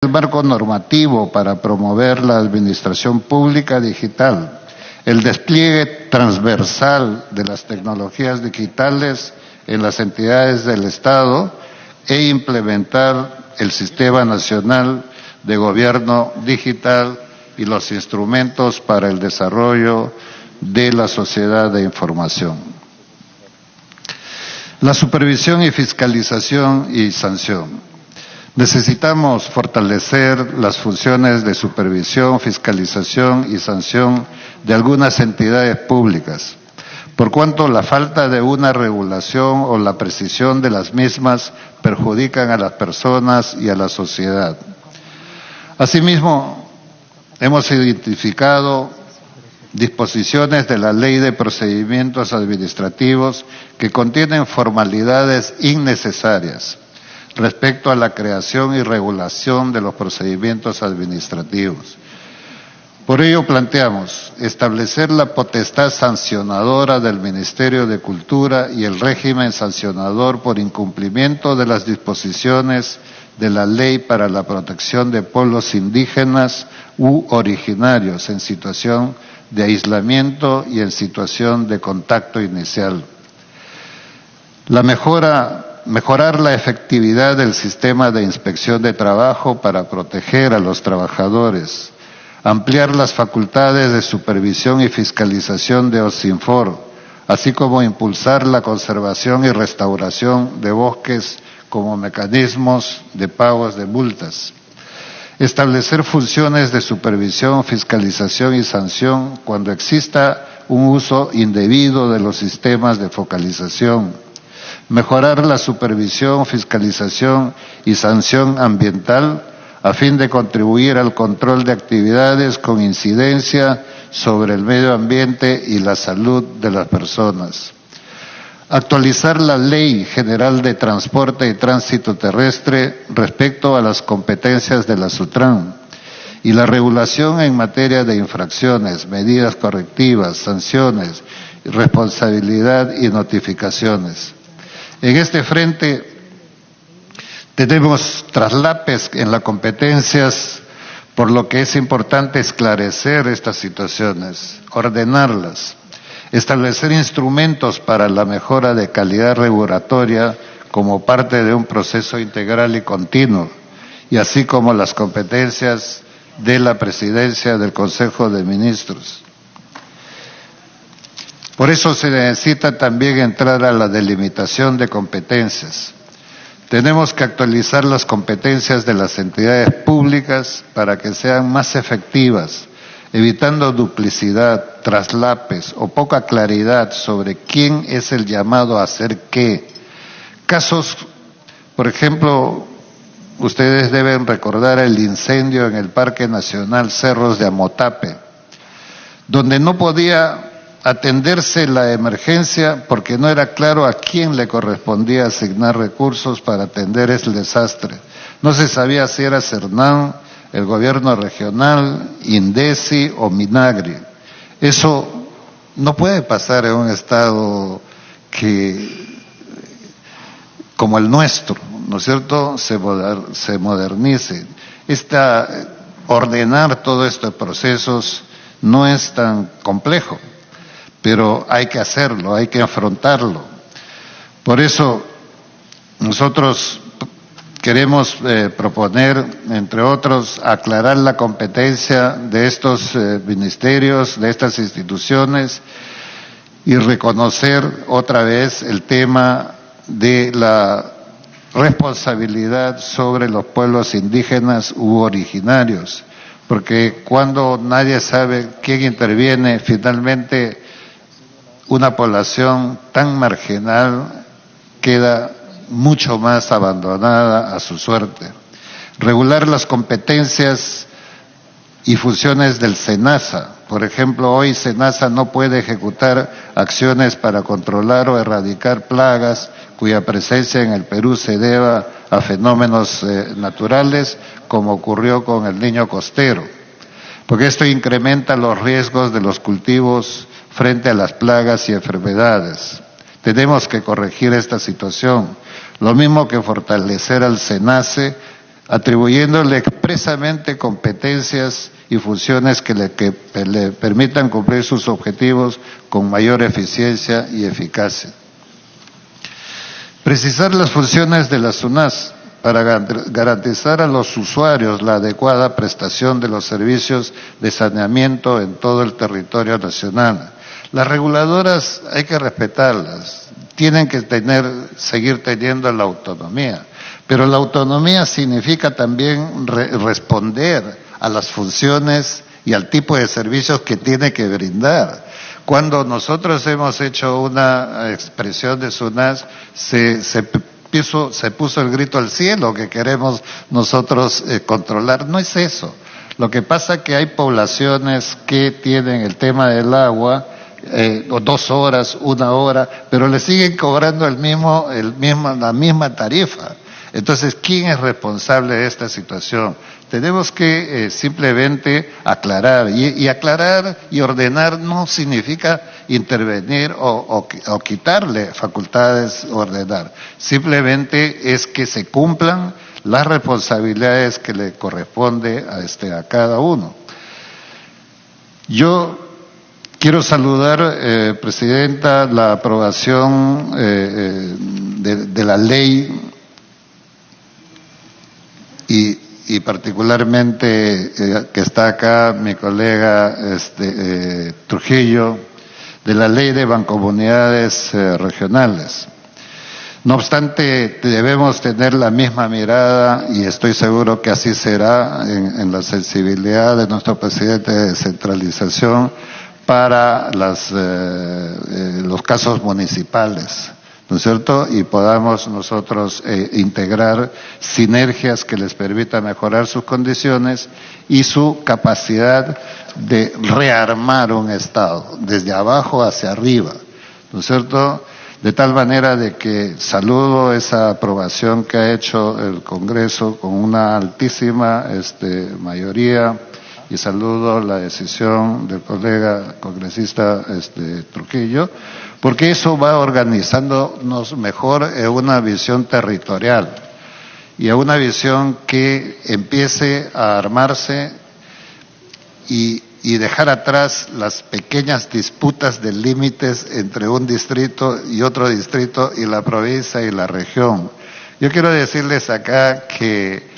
el marco normativo para promover la administración pública digital, el despliegue transversal de las tecnologías digitales en las entidades del Estado e implementar el Sistema Nacional de Gobierno Digital y los instrumentos para el desarrollo de la sociedad de información. La supervisión y fiscalización y sanción. Necesitamos fortalecer las funciones de supervisión, fiscalización y sanción de algunas entidades públicas, por cuanto la falta de una regulación o la precisión de las mismas perjudican a las personas y a la sociedad. Asimismo, hemos identificado disposiciones de la Ley de Procedimientos Administrativos que contienen formalidades innecesarias respecto a la creación y regulación de los procedimientos administrativos. Por ello planteamos establecer la potestad sancionadora del Ministerio de Cultura y el régimen sancionador por incumplimiento de las disposiciones de la Ley para la Protección de Pueblos Indígenas u Originarios en situación de aislamiento y en situación de contacto inicial. Mejorar la efectividad del sistema de inspección de trabajo para proteger a los trabajadores, ampliar las facultades de supervisión y fiscalización de OSINFOR, así como impulsar la conservación y restauración de bosques como mecanismos de pagos de multas. Establecer funciones de supervisión, fiscalización y sanción cuando exista un uso indebido de los sistemas de focalización. Mejorar la supervisión, fiscalización y sanción ambiental a fin de contribuir al control de actividades con incidencia sobre el medio ambiente y la salud de las personas. Actualizar la Ley General de Transporte y Tránsito Terrestre respecto a las competencias de la SUTRAN y la regulación en materia de infracciones, medidas correctivas, sanciones, responsabilidad y notificaciones. En este frente tenemos traslapes en las competencias, por lo que es importante esclarecer estas situaciones, ordenarlas, establecer instrumentos para la mejora de calidad regulatoria como parte de un proceso integral y continuo, y así como las competencias de la Presidencia del Consejo de Ministros. Por eso se necesita también entrar a la delimitación de competencias. Tenemos que actualizar las competencias de las entidades públicas para que sean más efectivas, evitando duplicidad, traslapes o poca claridad sobre quién es el llamado a hacer qué. Casos, por ejemplo, ustedes deben recordar el incendio en el Parque Nacional Cerros de Amotape, donde no podía atenderse la emergencia porque no era claro a quién le correspondía asignar recursos para atender ese desastre. No se sabía si era Cernam, el gobierno regional, INDECI o Minagri. Eso no puede pasar en un estado como el nuestro, ¿no es cierto?, se modernice. Ordenar todos estos procesos no es tan complejo, pero hay que hacerlo, hay que afrontarlo. Por eso nosotros queremos proponer, entre otros, aclarar la competencia de estos ministerios, de estas instituciones, y reconocer otra vez el tema de la responsabilidad sobre los pueblos indígenas u originarios, porque cuando nadie sabe quién interviene, finalmente una población tan marginal queda mucho más abandonada a su suerte. Regular las competencias y funciones del SENASA. Por ejemplo, hoy SENASA no puede ejecutar acciones para controlar o erradicar plagas cuya presencia en el Perú se deba a fenómenos naturales, como ocurrió con el Niño Costero, porque esto incrementa los riesgos de los cultivos frente a las plagas y enfermedades. Tenemos que corregir esta situación, lo mismo que fortalecer al SENACE atribuyéndole expresamente competencias y funciones que le permitan cumplir sus objetivos con mayor eficiencia y eficacia. Precisar las funciones de la SUNAS para garantizar a los usuarios la adecuada prestación de los servicios de saneamiento en todo el territorio nacional. Las reguladoras hay que respetarlas, tienen que seguir teniendo la autonomía, pero la autonomía significa también responder a las funciones y al tipo de servicios que tiene que brindar. Cuando nosotros hemos hecho una expresión de SUNAS, se puso el grito al cielo que queremos nosotros controlar. No es eso. Lo que pasa es que hay poblaciones que tienen el tema del agua, 2 horas, 1 hora, pero le siguen cobrando la misma tarifa. Entonces, ¿quién es responsable de esta situación? Tenemos que simplemente aclarar, y aclarar y ordenar no significa intervenir o quitarle facultades, ordenar. Simplemente es que se cumplan las responsabilidades que le corresponde a cada uno. Yo quiero saludar, Presidenta, la aprobación de la ley y particularmente que está acá mi colega Trujillo, de la ley de mancomunidades regionales. No obstante, debemos tener la misma mirada, y estoy seguro que así será, en la sensibilidad de nuestro presidente de descentralización para los casos municipales, ¿no es cierto? Y podamos nosotros integrar sinergias que les permitan mejorar sus condiciones y su capacidad de rearmar un Estado, desde abajo hacia arriba, ¿no es cierto? De tal manera de que saludo esa aprobación que ha hecho el Congreso con una altísima mayoría, y saludo la decisión del colega congresista Trujillo, porque eso va organizándonos mejor en una visión territorial y a una visión que empiece a armarse y dejar atrás las pequeñas disputas de límites entre un distrito y otro distrito y la provincia y la región. Yo quiero decirles acá que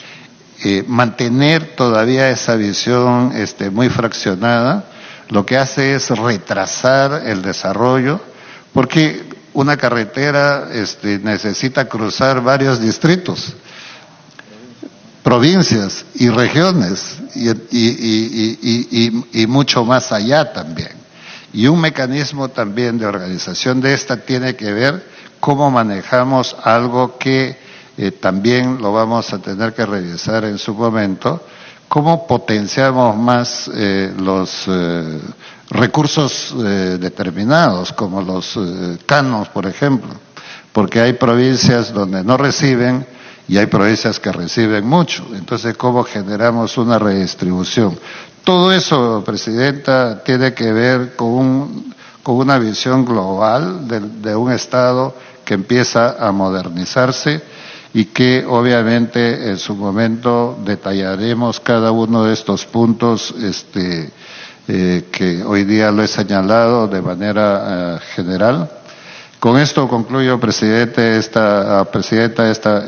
mantener todavía esa visión muy fraccionada lo que hace es retrasar el desarrollo, porque una carretera necesita cruzar varios distritos, provincias y regiones y mucho más allá también. Y un mecanismo también de organización de esta tiene que ver cómo manejamos algo que también lo vamos a tener que revisar en su momento, cómo potenciamos más los recursos determinados, como los canos, por ejemplo, porque hay provincias donde no reciben y hay provincias que reciben mucho. Entonces, ¿cómo generamos una redistribución? Todo eso, Presidenta, tiene que ver con una visión global de un Estado que empieza a modernizarse y que obviamente en su momento detallaremos cada uno de estos puntos que hoy día lo he señalado de manera general. Con esto concluyo, Presidenta,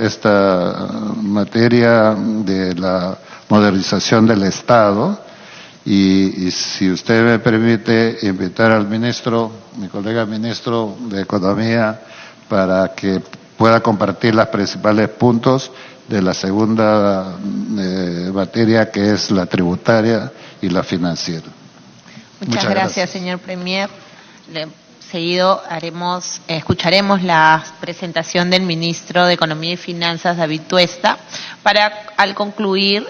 esta materia de la modernización del Estado, y si usted me permite invitar al ministro, mi colega ministro de Economía, para que pueda compartir los principales puntos de la segunda materia, que es la tributaria y la financiera. Muchas gracias, señor Premier. Seguido escucharemos la presentación del ministro de Economía y Finanzas, David Tuesta, para al concluir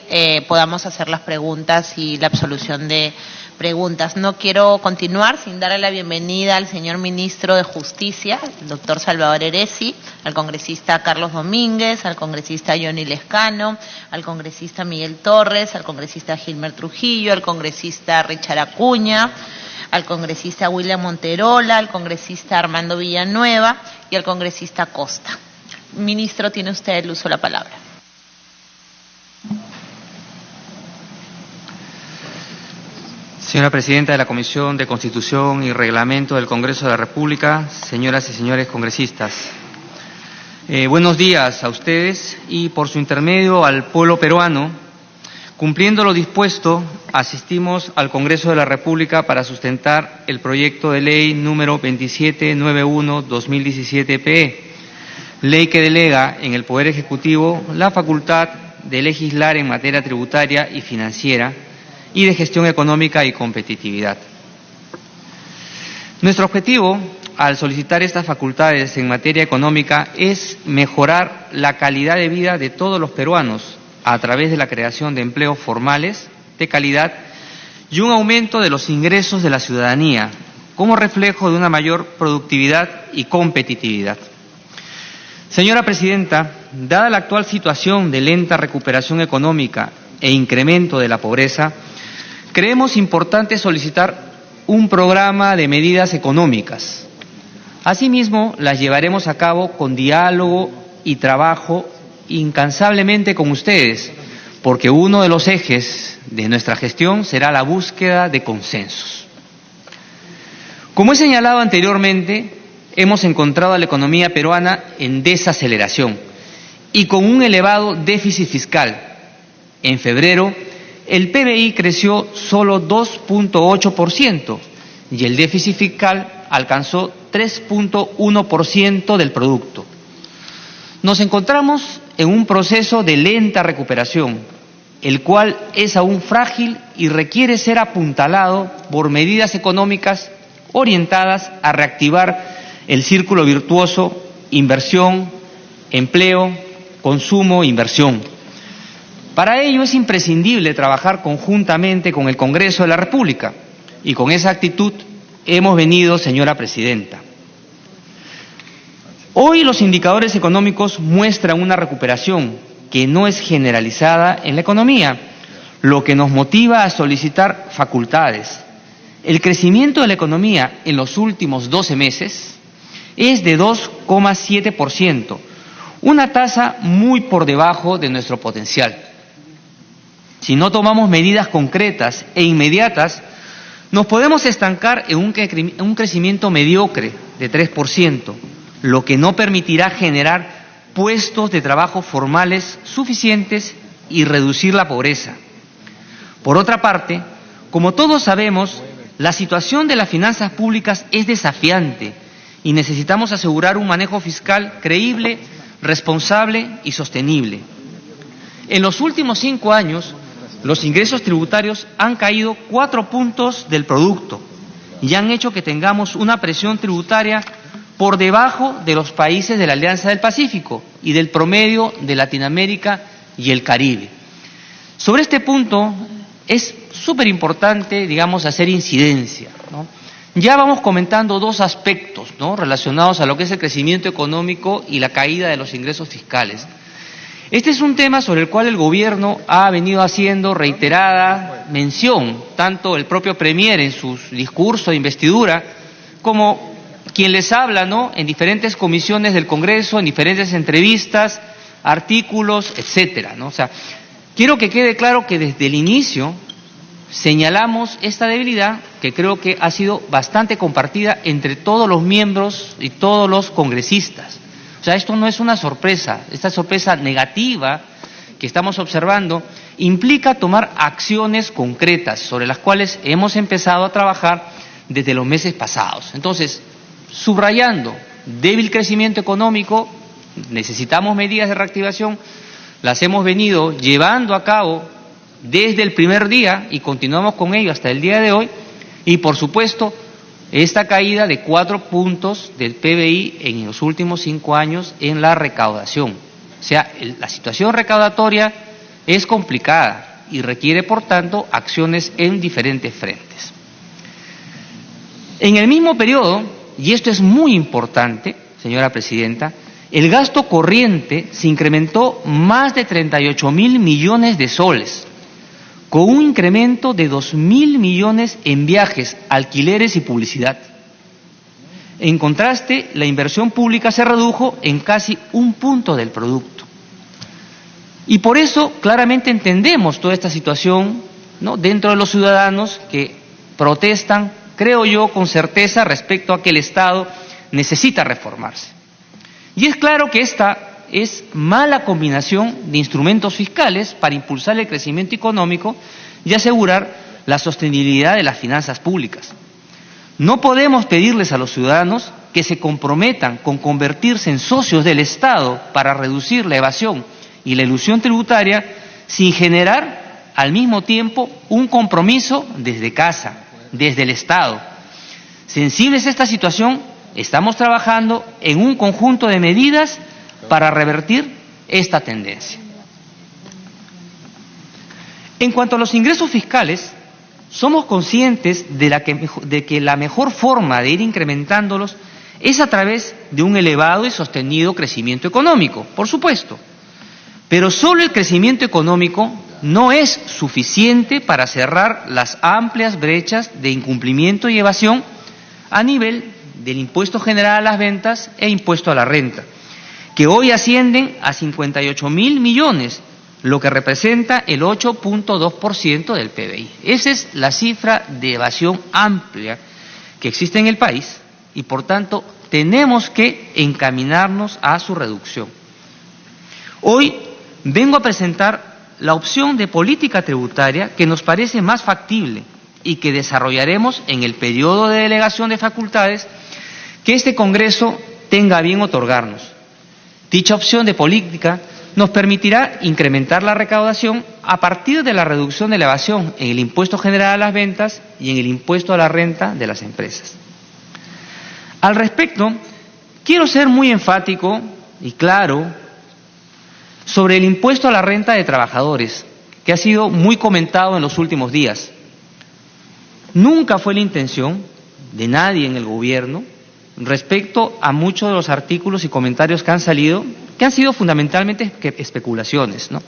podamos hacer las preguntas y la absolución de preguntas. No quiero continuar sin darle la bienvenida al señor ministro de Justicia, el doctor Salvador Heresi, al congresista Carlos Domínguez, al congresista Johnny Lescano, al congresista Miguel Torres, al congresista Gilmer Trujillo, al congresista Richard Acuña, al congresista William Monterola, al congresista Armando Villanueva y al congresista Costa. Ministro, tiene usted el uso de la palabra. Señora Presidenta de la Comisión de Constitución y Reglamento del Congreso de la República, señoras y señores congresistas, buenos días a ustedes y por su intermedio al pueblo peruano. Cumpliendo lo dispuesto, asistimos al Congreso de la República para sustentar el proyecto de ley número 2791/2017-PE, ley que delega en el Poder Ejecutivo la facultad de legislar en materia tributaria y financiera y de gestión económica y competitividad. Nuestro objetivo, al solicitar estas facultades en materia económica, es mejorar la calidad de vida de todos los peruanos a través de la creación de empleos formales, de calidad, y un aumento de los ingresos de la ciudadanía, como reflejo de una mayor productividad y competitividad. Señora Presidenta, dada la actual situación de lenta recuperación económica e incremento de la pobreza, creemos importante solicitar un programa de medidas económicas. Asimismo, las llevaremos a cabo con diálogo y trabajo incansablemente con ustedes, porque uno de los ejes de nuestra gestión será la búsqueda de consensos. Como he señalado anteriormente, hemos encontrado a la economía peruana en desaceleración y con un elevado déficit fiscal. En febrero, el PBI creció solo 2.8% y el déficit fiscal alcanzó 3.1% del producto. Nos encontramos en un proceso de lenta recuperación, el cual es aún frágil y requiere ser apuntalado por medidas económicas orientadas a reactivar el círculo virtuoso, inversión, empleo, consumo, inversión. Para ello es imprescindible trabajar conjuntamente con el Congreso de la República y con esa actitud hemos venido, señora Presidenta. Hoy los indicadores económicos muestran una recuperación que no es generalizada en la economía, lo que nos motiva a solicitar facultades. El crecimiento de la economía en los últimos 12 meses es de 2,7%, una tasa muy por debajo de nuestro potencial. Si no tomamos medidas concretas e inmediatas, nos podemos estancar en un crecimiento mediocre de 3%, lo que no permitirá generar puestos de trabajo formales suficientes y reducir la pobreza. Por otra parte, como todos sabemos, la situación de las finanzas públicas es desafiante y necesitamos asegurar un manejo fiscal creíble, responsable y sostenible. En los últimos 5 años, los ingresos tributarios han caído 4 puntos del producto y han hecho que tengamos una presión tributaria por debajo de los países de la Alianza del Pacífico y del promedio de Latinoamérica y el Caribe. Sobre este punto es súper importante, hacer incidencia, ¿no? Ya vamos comentando 2 aspectos, ¿no?, relacionados a lo que es el crecimiento económico y la caída de los ingresos fiscales. Este es un tema sobre el cual el gobierno ha venido haciendo reiterada mención, tanto el propio Premier en su discurso de investidura, como quien les habla, ¿no?, en diferentes comisiones del Congreso, en diferentes entrevistas, artículos, etcétera, ¿no? O sea, quiero que quede claro que desde el inicio señalamos esta debilidad que creo que ha sido bastante compartida entre todos los miembros y todos los congresistas. O sea, esto no es una sorpresa, esta sorpresa negativa que estamos observando implica tomar acciones concretas sobre las cuales hemos empezado a trabajar desde los meses pasados. Entonces, subrayando, débil crecimiento económico, necesitamos medidas de reactivación, las hemos venido llevando a cabo desde el primer día y continuamos con ello hasta el día de hoy, y por supuesto, esta caída de 4 puntos del PBI en los últimos 5 años en la recaudación. O sea, la situación recaudatoria es complicada y requiere, por tanto, acciones en diferentes frentes. En el mismo periodo, y esto es muy importante, señora Presidenta, el gasto corriente se incrementó más de 38.000 millones de soles, con un incremento de 2.000 millones en viajes, alquileres y publicidad. En contraste, la inversión pública se redujo en casi 1 punto del producto. Y por eso claramente entendemos toda esta situación, ¿no?, dentro de los ciudadanos que protestan, creo yo, con certeza respecto a que el Estado necesita reformarse. Y es claro que esta es mala combinación de instrumentos fiscales para impulsar el crecimiento económico y asegurar la sostenibilidad de las finanzas públicas. No podemos pedirles a los ciudadanos que se comprometan con convertirse en socios del Estado para reducir la evasión y la elusión tributaria sin generar al mismo tiempo un compromiso desde casa, desde el Estado. Sensibles a esta situación, estamos trabajando en un conjunto de medidas para revertir esta tendencia. En cuanto a los ingresos fiscales, somos conscientes de que la mejor forma de ir incrementándolos es a través de un elevado y sostenido crecimiento económico, por supuesto. Pero solo el crecimiento económico no es suficiente para cerrar las amplias brechas de incumplimiento y evasión a nivel del impuesto general a las ventas e impuesto a la renta, que hoy ascienden a 58.000 millones, lo que representa el 8.2% del PBI. Esa es la cifra de evasión amplia que existe en el país y, por tanto, tenemos que encaminarnos a su reducción. Hoy vengo a presentar la opción de política tributaria que nos parece más factible y que desarrollaremos en el periodo de delegación de facultades que este Congreso tenga a bien otorgarnos. Dicha opción de política nos permitirá incrementar la recaudación a partir de la reducción de la evasión en el impuesto general a las ventas y en el impuesto a la renta de las empresas. Al respecto, quiero ser muy enfático y claro sobre el impuesto a la renta de trabajadores, que ha sido muy comentado en los últimos días. Nunca fue la intención de nadie en el gobierno respecto a muchos de los artículos y comentarios que han salido, que han sido fundamentalmente especulaciones, ¿no?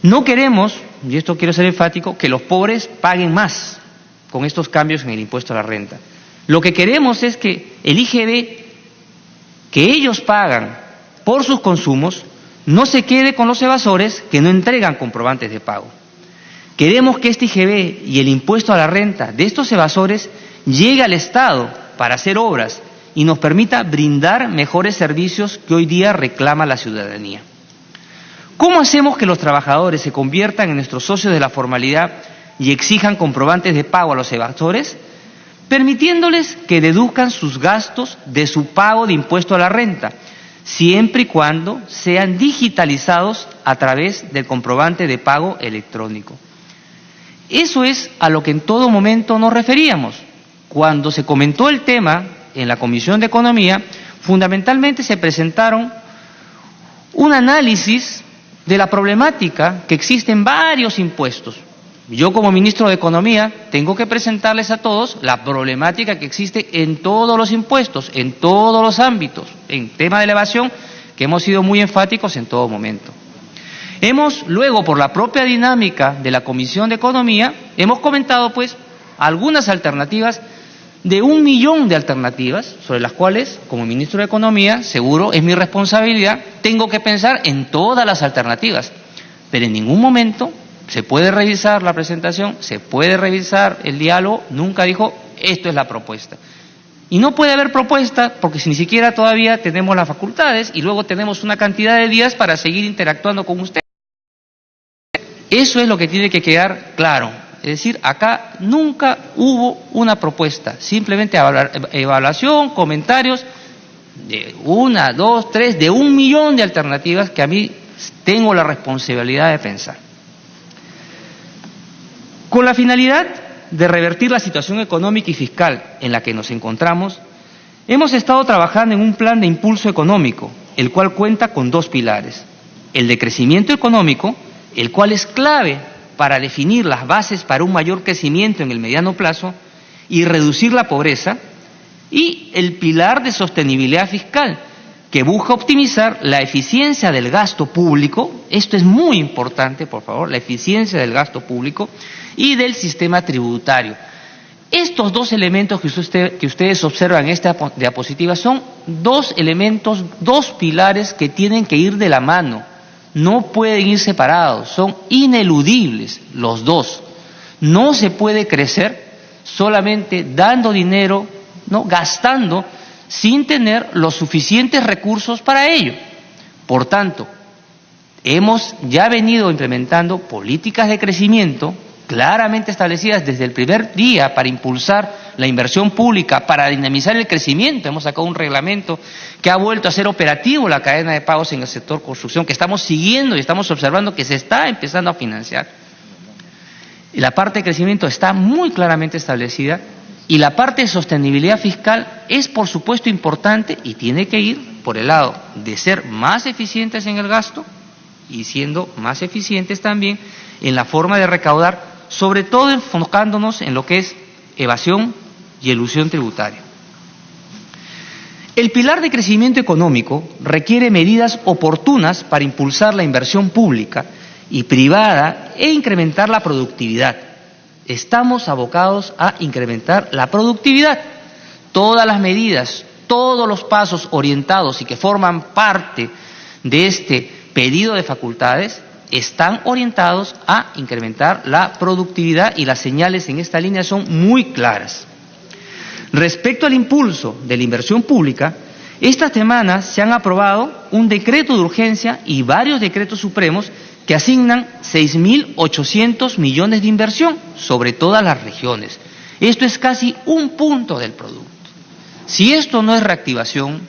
No queremos, y esto quiero ser enfático, que los pobres paguen más con estos cambios en el impuesto a la renta. Lo que queremos es que el IGB que ellos pagan por sus consumos no se quede con los evasores que no entregan comprobantes de pago. Queremos que este IGB y el impuesto a la renta de estos evasores llegue al Estado para hacer obras y nos permita brindar mejores servicios que hoy día reclama la ciudadanía. ¿Cómo hacemos que los trabajadores se conviertan en nuestros socios de la formalidad y exijan comprobantes de pago a los evasores? Permitiéndoles que deduzcan sus gastos de su pago de impuesto a la renta, siempre y cuando sean digitalizados a través del comprobante de pago electrónico. Eso es a lo que en todo momento nos referíamos. Cuando se comentó el tema en la Comisión de Economía, fundamentalmente se presentaron un análisis de la problemática que existe en varios impuestos. Yo, como ministro de Economía, tengo que presentarles a todos la problemática que existe en todos los impuestos, en todos los ámbitos, en tema de elevación, que hemos sido muy enfáticos en todo momento. Luego, por la propia dinámica de la Comisión de Economía, hemos comentado, pues, algunas alternativas, de 1 millón de alternativas, sobre las cuales, como ministro de Economía, seguro es mi responsabilidad, tengo que pensar en todas las alternativas, pero en ningún momento se puede revisar la presentación, se puede revisar el diálogo, nunca dijo, esto es la propuesta. Y no puede haber propuesta porque ni siquiera todavía tenemos las facultades y luego tenemos una cantidad de días para seguir interactuando con usted. Eso es lo que tiene que quedar claro. Es decir, acá nunca hubo una propuesta, simplemente evaluación, comentarios de 1, 2, 3, de 1 millón de alternativas que a mí tengo la responsabilidad de pensar. Con la finalidad de revertir la situación económica y fiscal en la que nos encontramos, hemos estado trabajando en un plan de impulso económico, el cual cuenta con 2 pilares. El de crecimiento económico, el cual es clave para definir las bases para un mayor crecimiento en el mediano plazo y reducir la pobreza, y el pilar de sostenibilidad fiscal, que busca optimizar la eficiencia del gasto público, esto es muy importante, por favor, la eficiencia del gasto público y del sistema tributario. Estos 2 elementos que ustedes observan en esta diapositiva son 2 elementos, 2 pilares que tienen que ir de la mano, no pueden ir separados, son ineludibles los 2. No se puede crecer solamente dando dinero, ¿no?, gastando sin tener los suficientes recursos para ello. Por tanto, hemos ya venido implementando políticas de crecimiento claramente establecidas desde el primer día para impulsar la inversión pública, para dinamizar el crecimiento. Hemos sacado un reglamento que ha vuelto a ser operativo la cadena de pagos en el sector construcción, que estamos siguiendo y estamos observando que se está empezando a financiar. Y la parte de crecimiento está muy claramente establecida, y la parte de sostenibilidad fiscal es, por supuesto, importante y tiene que ir por el lado de ser más eficientes en el gasto y siendo más eficientes también en la forma de recaudar, sobre todo enfocándonos en lo que es evasión y elusión tributaria. El pilar de crecimiento económico requiere medidas oportunas para impulsar la inversión pública y privada e incrementar la productividad. Estamos abocados a incrementar la productividad. Todas las medidas, todos los pasos orientados y que forman parte de este pedido de facultades están orientados a incrementar la productividad, y las señales en esta línea son muy claras. Respecto al impulso de la inversión pública, esta semana se han aprobado un decreto de urgencia y varios decretos supremos que asignan 6.800 millones de inversión sobre todas las regiones. Esto es casi un punto del producto. Si esto no es reactivación,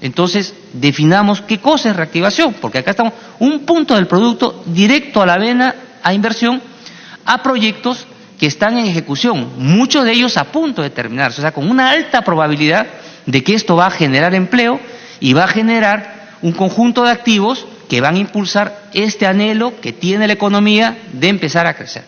entonces definamos qué cosa es reactivación, porque acá estamos un punto del producto directo a la vena, a inversión, a proyectos que están en ejecución, muchos de ellos a punto de terminarse, o sea, con una alta probabilidad de que esto va a generar empleo y va a generar un conjunto de activos que van a impulsar este anhelo que tiene la economía de empezar a crecer.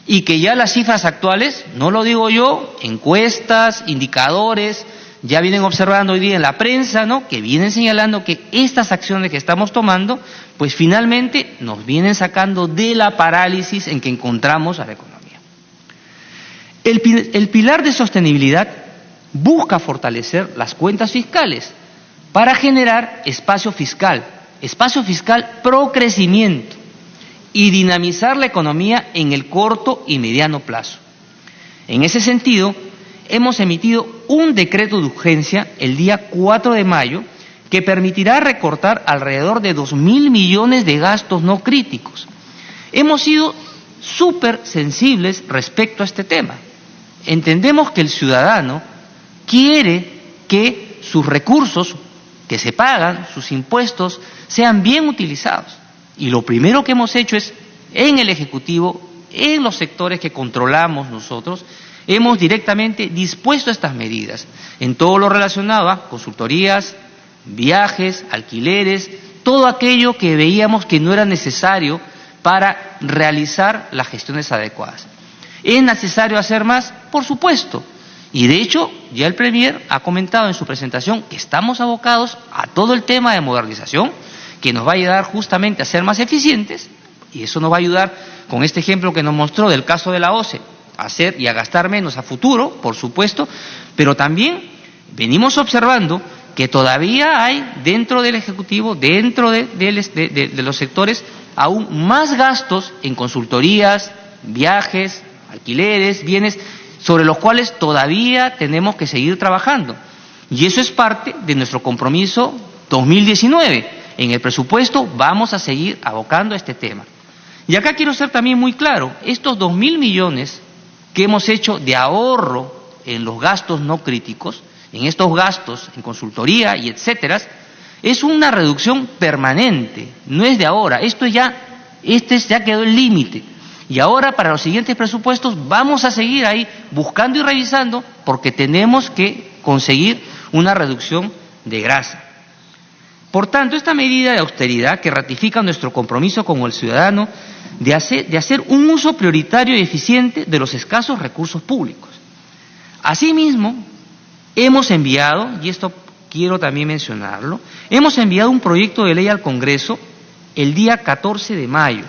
Y que ya las cifras actuales, no lo digo yo, encuestas, indicadores, ya vienen observando hoy día en la prensa, ¿no?, que vienen señalando que estas acciones que estamos tomando, pues finalmente nos vienen sacando de la parálisis en que encontramos a la economía. El pilar de sostenibilidad busca fortalecer las cuentas fiscales para generar espacio fiscal pro crecimiento y dinamizar la economía en el corto y mediano plazo. En ese sentido, hemos emitido un decreto de urgencia el día 4 de mayo que permitirá recortar alrededor de 2.000 millones de gastos no críticos. Hemos sido súper sensibles respecto a este tema. Entendemos que el ciudadano quiere que sus recursos que se pagan, sus impuestos, sean bien utilizados. Y lo primero que hemos hecho es, en el Ejecutivo, en los sectores que controlamos nosotros, hemos directamente dispuesto estas medidas en todo lo relacionado a consultorías, viajes, alquileres, todo aquello que veíamos que no era necesario para realizar las gestiones adecuadas. ¿Es necesario hacer más? Por supuesto. Y de hecho, ya el Premier ha comentado en su presentación que estamos abocados a todo el tema de modernización, que nos va a ayudar justamente a ser más eficientes, y eso nos va a ayudar con este ejemplo que nos mostró del caso de la OCE, a hacer y a gastar menos a futuro, por supuesto, pero también venimos observando que todavía hay dentro del Ejecutivo, dentro de los sectores, aún más gastos en consultorías, viajes, alquileres, bienes, sobre los cuales todavía tenemos que seguir trabajando. Y eso es parte de nuestro compromiso 2019. En el presupuesto vamos a seguir abocando a este tema. Y acá quiero ser también muy claro, estos 2.000 millones que hemos hecho de ahorro en los gastos no críticos, en estos gastos en consultoría y etcétera, es una reducción permanente, no es de ahora, ya quedó el límite. Y ahora para los siguientes presupuestos vamos a seguir ahí buscando y revisando, porque tenemos que conseguir una reducción de grasa. Por tanto, esta medida de austeridad que ratifica nuestro compromiso como el ciudadano de hacer un uso prioritario y eficiente de los escasos recursos públicos. Asimismo, hemos enviado, y esto quiero también mencionarlo, hemos enviado un proyecto de ley al Congreso el día 14 de mayo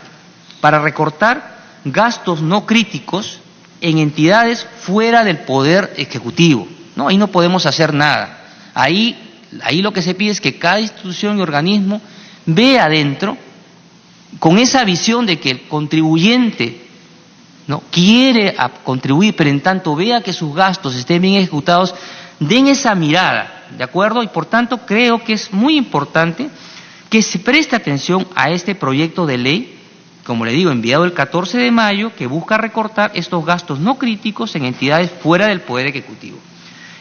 para recortar gastos no críticos en entidades fuera del Poder Ejecutivo. No, ahí no podemos hacer nada. Ahí lo que se pide es que cada institución y organismo vea adentro con esa visión de que el contribuyente ¿no? Quiere contribuir, pero en tanto vea que sus gastos estén bien ejecutados, den esa mirada, ¿de acuerdo? Y por tanto creo que es muy importante que se preste atención a este proyecto de ley, como le digo, enviado el 14 de mayo, que busca recortar estos gastos no críticos en entidades fuera del Poder Ejecutivo,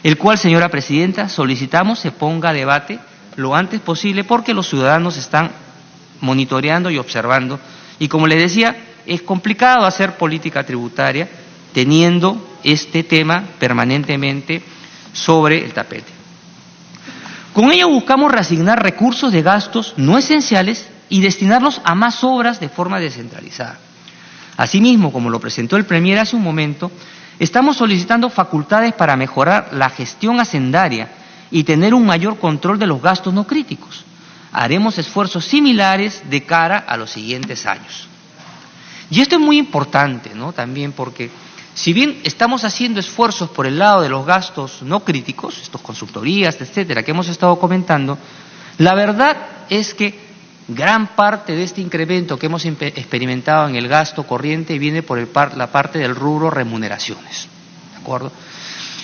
el cual, señora Presidenta, solicitamos se ponga a debate lo antes posible porque los ciudadanos están monitoreando y observando. Y como les decía, es complicado hacer política tributaria teniendo este tema permanentemente sobre el tapete. Con ello buscamos reasignar recursos de gastos no esenciales y destinarlos a más obras de forma descentralizada. Asimismo, como lo presentó el Premier hace un momento, estamos solicitando facultades para mejorar la gestión hacendaria y tener un mayor control de los gastos no críticos. Haremos esfuerzos similares de cara a los siguientes años. Y esto es muy importante, ¿no? También porque si bien estamos haciendo esfuerzos por el lado de los gastos no críticos, estos consultorías, etcétera, que hemos estado comentando, la verdad es que gran parte de este incremento que hemos experimentado en el gasto corriente viene por la parte del rubro remuneraciones, ¿de acuerdo?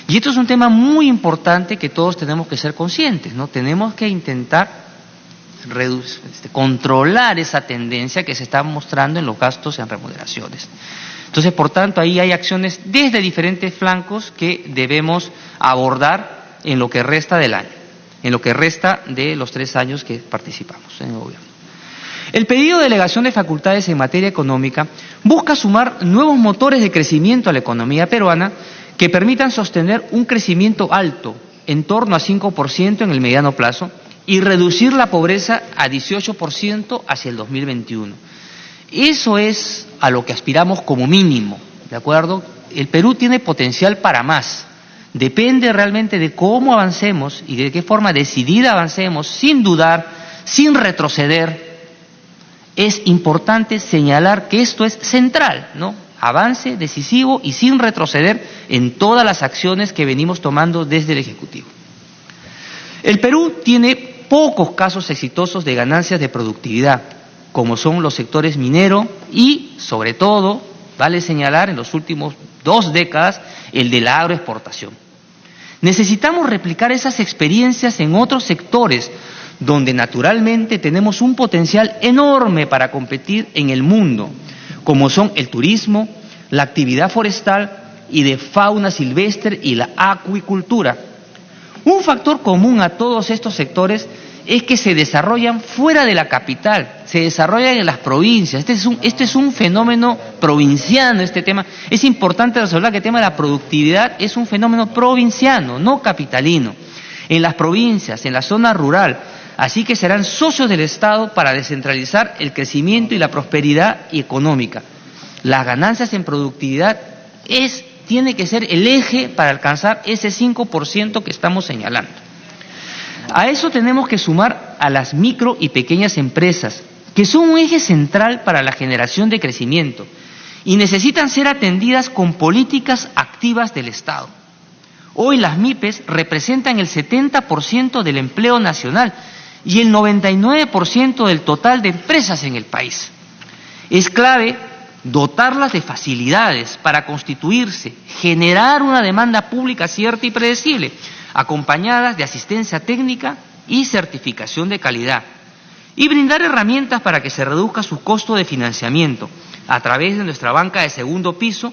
Y esto es un tema muy importante que todos tenemos que ser conscientes, ¿no? Tenemos que intentar controlar esa tendencia que se está mostrando en los gastos en remuneraciones. Entonces, por tanto, ahí hay acciones desde diferentes flancos que debemos abordar en lo que resta del año, en lo que resta de los 3 años que participamos en el gobierno. El pedido de delegación de facultades en materia económica busca sumar nuevos motores de crecimiento a la economía peruana que permitan sostener un crecimiento alto, en torno a 5% en el mediano plazo, y reducir la pobreza a 18% hacia el 2021. Eso es a lo que aspiramos como mínimo, ¿de acuerdo? El Perú tiene potencial para más. Depende realmente de cómo avancemos y de qué forma decidida avancemos, sin dudar, sin retroceder. Es importante señalar que esto es central, ¿no? Avance decisivo y sin retroceder en todas las acciones que venimos tomando desde el Ejecutivo. El Perú tiene pocos casos exitosos de ganancias de productividad, como son los sectores minero y, sobre todo, vale señalar en los últimos 2 décadas, el de la agroexportación. Necesitamos replicar esas experiencias en otros sectores, donde naturalmente tenemos un potencial enorme para competir en el mundo, como son el turismo, la actividad forestal y de fauna silvestre y la acuicultura. Un factor común a todos estos sectores es que se desarrollan fuera de la capital, se desarrollan en las provincias. Este es un fenómeno provinciano, este tema. Es importante resaltar que el tema de la productividad es un fenómeno provinciano, no capitalino. En las provincias, en la zona rural, así que serán socios del Estado para descentralizar el crecimiento y la prosperidad económica. Las ganancias en productividad tiene que ser el eje para alcanzar ese 5% que estamos señalando. A eso tenemos que sumar a las micro y pequeñas empresas, que son un eje central para la generación de crecimiento y necesitan ser atendidas con políticas activas del Estado. Hoy las MIPES representan el 70% del empleo nacional y el 99% del total de empresas en el país. Es clave dotarlas de facilidades para constituirse, generar una demanda pública cierta y predecible, acompañadas de asistencia técnica y certificación de calidad, y brindar herramientas para que se reduzca su costo de financiamiento a través de nuestra banca de segundo piso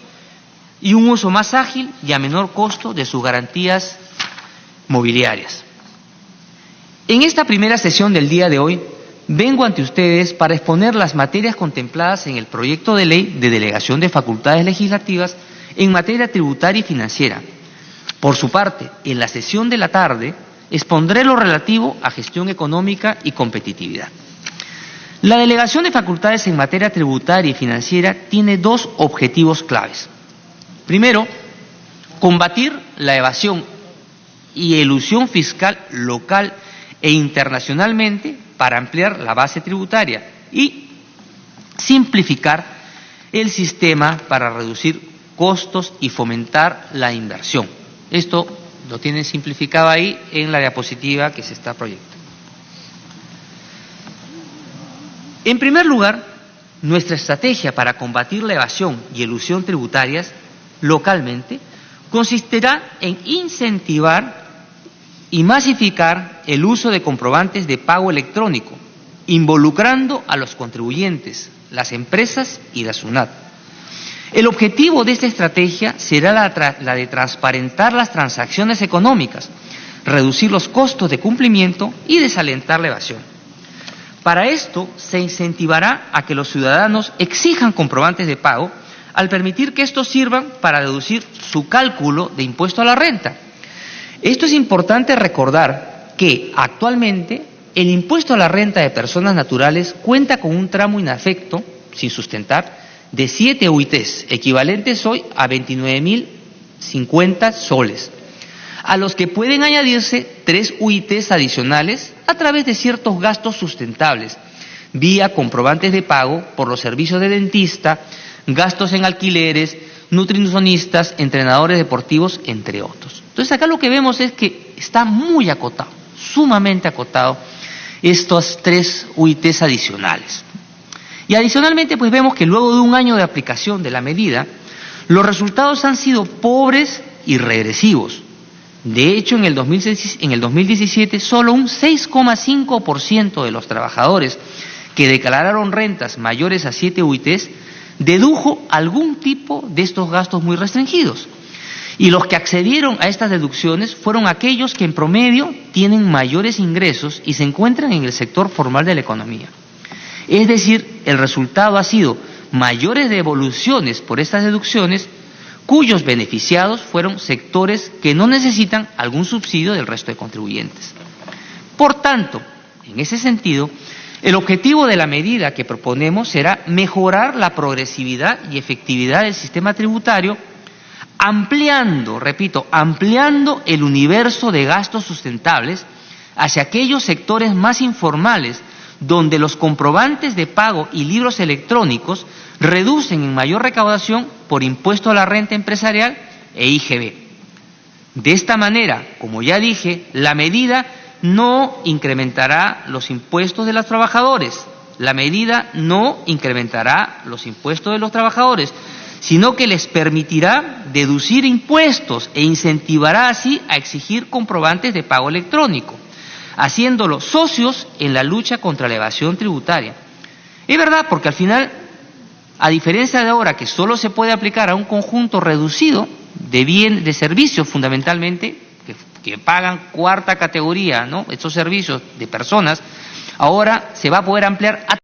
y un uso más ágil y a menor costo de sus garantías mobiliarias. En esta primera sesión del día de hoy, vengo ante ustedes para exponer las materias contempladas en el proyecto de ley de delegación de facultades legislativas en materia tributaria y financiera. Por su parte, en la sesión de la tarde, expondré lo relativo a gestión económica y competitividad. La delegación de facultades en materia tributaria y financiera tiene 2 objetivos claves. Primero, combatir la evasión y elusión fiscal local e internacionalmente para ampliar la base tributaria y simplificar el sistema para reducir costos y fomentar la inversión. Esto lo tienen simplificado ahí en la diapositiva que se está proyectando. En primer lugar, Nuestra estrategia para combatir la evasión y elusión tributarias localmente consistirá en incentivar y masificar el uso de comprobantes de pago electrónico, involucrando a los contribuyentes, las empresas y la SUNAT. El objetivo de esta estrategia será la de transparentar las transacciones económicas, reducir los costos de cumplimiento y desalentar la evasión. Para esto se incentivará a que los ciudadanos exijan comprobantes de pago al permitir que estos sirvan para deducir su cálculo de impuesto a la renta. Esto es importante recordar que actualmente el impuesto a la renta de personas naturales cuenta con un tramo inafecto, sin sustentar, de 7 UITs, equivalentes hoy a 29.050 soles, a los que pueden añadirse 3 UITs adicionales a través de ciertos gastos sustentables, vía comprobantes de pago por los servicios de dentista, gastos en alquileres, nutricionistas, entrenadores deportivos, entre otros. Entonces acá lo que vemos es que está muy acotado, sumamente acotado, estos 3 UITs adicionales. Y adicionalmente pues vemos que luego de un año de aplicación de la medida, los resultados han sido pobres y regresivos. De hecho, en el 2017 solo un 6,5% de los trabajadores que declararon rentas mayores a 7 UITs dedujo algún tipo de estos gastos muy restringidos. Y los que accedieron a estas deducciones fueron aquellos que en promedio tienen mayores ingresos y se encuentran en el sector formal de la economía. Es decir, el resultado ha sido mayores devoluciones por estas deducciones, cuyos beneficiados fueron sectores que no necesitan algún subsidio del resto de contribuyentes. Por tanto, en ese sentido, el objetivo de la medida que proponemos será mejorar la progresividad y efectividad del sistema tributario, ampliando, repito, ampliando el universo de gastos sustentables hacia aquellos sectores más informales, donde los comprobantes de pago y libros electrónicos reducen en mayor recaudación por impuesto a la renta empresarial e IGB. De esta manera, como ya dije, la medida no incrementará los impuestos de los trabajadores, sino que les permitirá deducir impuestos e incentivará así a exigir comprobantes de pago electrónico, haciéndolos socios en la lucha contra la evasión tributaria. Es verdad, porque al final, a diferencia de ahora que solo se puede aplicar a un conjunto reducido de servicios fundamentalmente, que pagan cuarta categoría, ¿no?, estos servicios de personas, ahora se va a poder ampliar a